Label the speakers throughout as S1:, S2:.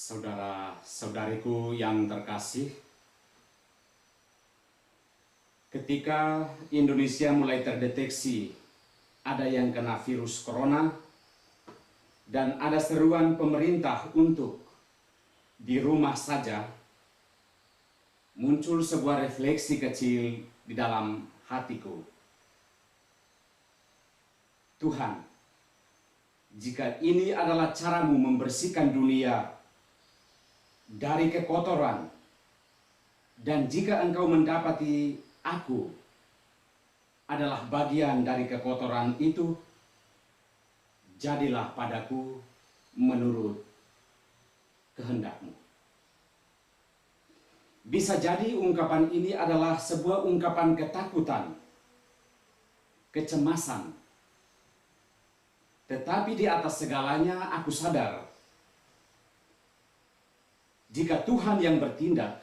S1: Saudara-saudariku yang terkasih, ketika Indonesia mulai terdeteksi ada yang kena virus corona dan ada seruan pemerintah untuk di rumah saja, muncul sebuah refleksi kecil di dalam hatiku. Tuhan, jika ini adalah caramu membersihkan dunia dari kekotoran, dan jika engkau mendapati aku adalah bagian dari kekotoran itu, jadilah padaku menurut kehendakmu. Bisa jadi ungkapan ini adalah sebuah ungkapan ketakutan, kecemasan. Tetapi di atas segalanya aku sadar, jika Tuhan yang bertindak,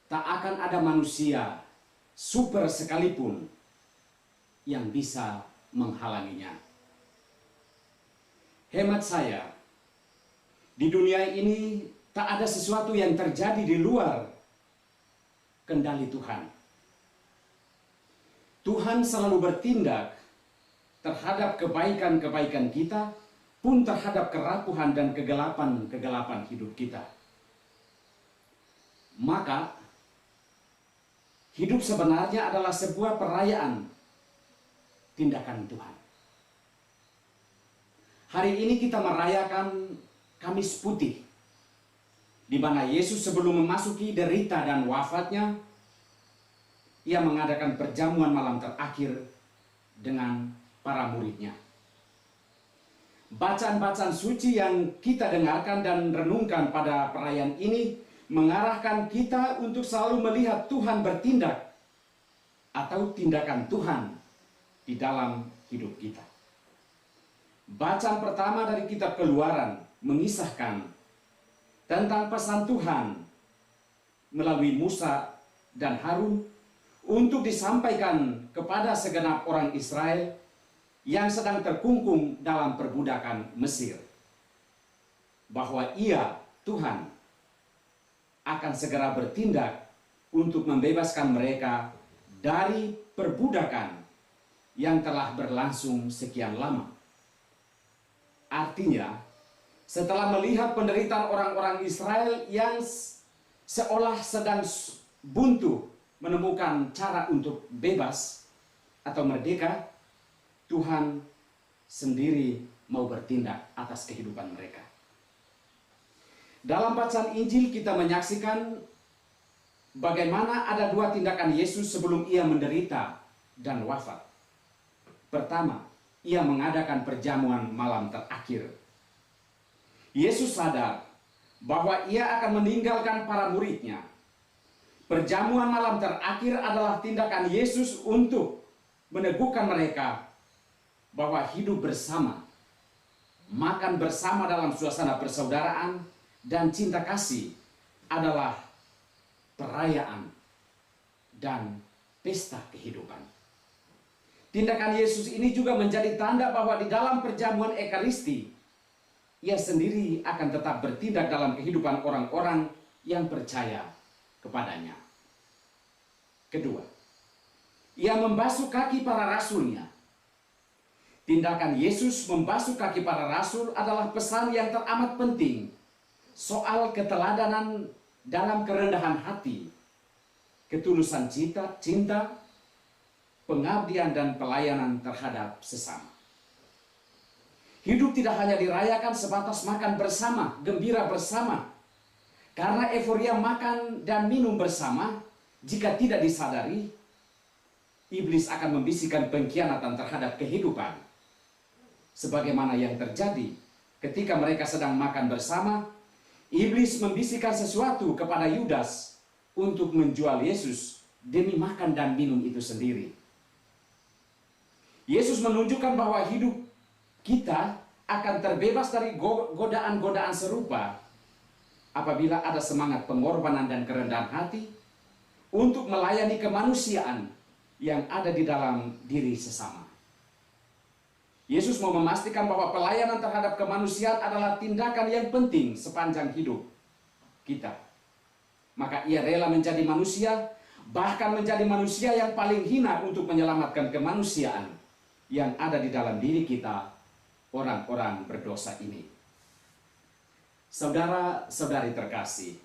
S1: tak akan ada manusia super sekalipun yang bisa menghalanginya. Hemat saya, di dunia ini tak ada sesuatu yang terjadi di luar kendali Tuhan. Tuhan selalu bertindak terhadap kebaikan-kebaikan kita, pun terhadap kerapuhan dan kegelapan-kegelapan hidup kita. Maka, hidup sebenarnya adalah sebuah perayaan tindakan Tuhan. Hari ini kita merayakan Kamis Putih, di mana Yesus sebelum memasuki derita dan wafatnya, ia mengadakan perjamuan malam terakhir dengan para muridnya. Bacaan-bacaan suci yang kita dengarkan dan renungkan pada perayaan ini mengarahkan kita untuk selalu melihat Tuhan bertindak atau tindakan Tuhan di dalam hidup kita. Bacaan pertama dari kitab Keluaran mengisahkan tentang pesan Tuhan melalui Musa dan Harun untuk disampaikan kepada segenap orang Israel yang sedang terkungkung dalam perbudakan Mesir, bahwa ia, Tuhan, akan segera bertindak untuk membebaskan mereka dari perbudakan yang telah berlangsung sekian lama. Artinya, setelah melihat penderitaan orang-orang Israel yang seolah sedang buntu menemukan cara untuk bebas atau merdeka, Tuhan sendiri mau bertindak atas kehidupan mereka. Dalam bacaan Injil kita menyaksikan bagaimana ada dua tindakan Yesus sebelum ia menderita dan wafat. Pertama, ia mengadakan perjamuan malam terakhir. Yesus sadar bahwa ia akan meninggalkan para muridnya. Perjamuan malam terakhir adalah tindakan Yesus untuk meneguhkan mereka bahwa hidup bersama, makan bersama dalam suasana persaudaraan dan cinta kasih adalah perayaan dan pesta kehidupan. Tindakan Yesus ini juga menjadi tanda bahwa di dalam perjamuan Ekaristi, ia sendiri akan tetap bertindak dalam kehidupan orang-orang yang percaya kepadanya. Kedua, ia membasuh kaki para rasulnya. Tindakan Yesus membasuh kaki para rasul adalah pesan yang teramat penting soal keteladanan dalam kerendahan hati, ketulusan cinta, pengabdian dan pelayanan terhadap sesama. Hidup tidak hanya dirayakan sebatas makan bersama, gembira bersama. Karena euforia makan dan minum bersama, jika tidak disadari, iblis akan membisikkan pengkhianatan terhadap kehidupan. Sebagaimana yang terjadi ketika mereka sedang makan bersama, iblis membisikkan sesuatu kepada Yudas untuk menjual Yesus demi makan dan minum itu sendiri. Yesus menunjukkan bahwa hidup kita akan terbebas dari godaan-godaan serupa apabila ada semangat pengorbanan dan kerendahan hati untuk melayani kemanusiaan yang ada di dalam diri sesama. Yesus mau memastikan bahwa pelayanan terhadap kemanusiaan adalah tindakan yang penting sepanjang hidup kita. Maka ia rela menjadi manusia, bahkan menjadi manusia yang paling hina untuk menyelamatkan kemanusiaan yang ada di dalam diri kita, orang-orang berdosa ini. Saudara-saudari terkasih,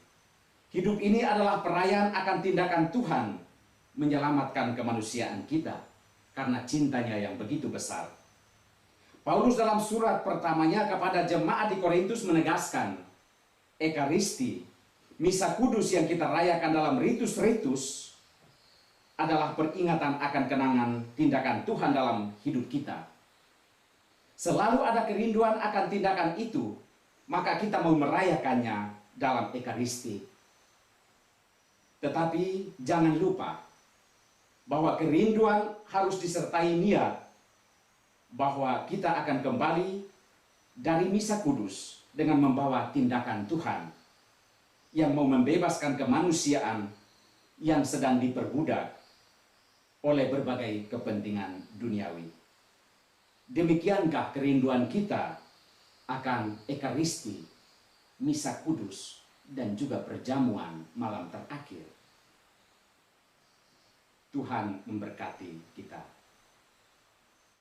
S1: hidup ini adalah perayaan akan tindakan Tuhan menyelamatkan kemanusiaan kita karena cintanya yang begitu besar. Paulus dalam surat pertamanya kepada jemaat di Korintus menegaskan, Ekaristi, misa kudus yang kita rayakan dalam ritus-ritus adalah peringatan akan kenangan tindakan Tuhan dalam hidup kita. Selalu ada kerinduan akan tindakan itu, maka kita mau merayakannya dalam Ekaristi. Tetapi jangan lupa bahwa kerinduan harus disertai niat bahwa kita akan kembali dari misa kudus dengan membawa tindakan Tuhan yang mau membebaskan kemanusiaan yang sedang diperbudak oleh berbagai kepentingan duniawi. Demikiankah kerinduan kita akan Ekaristi, misa kudus, dan juga perjamuan malam terakhir? Tuhan memberkati kita.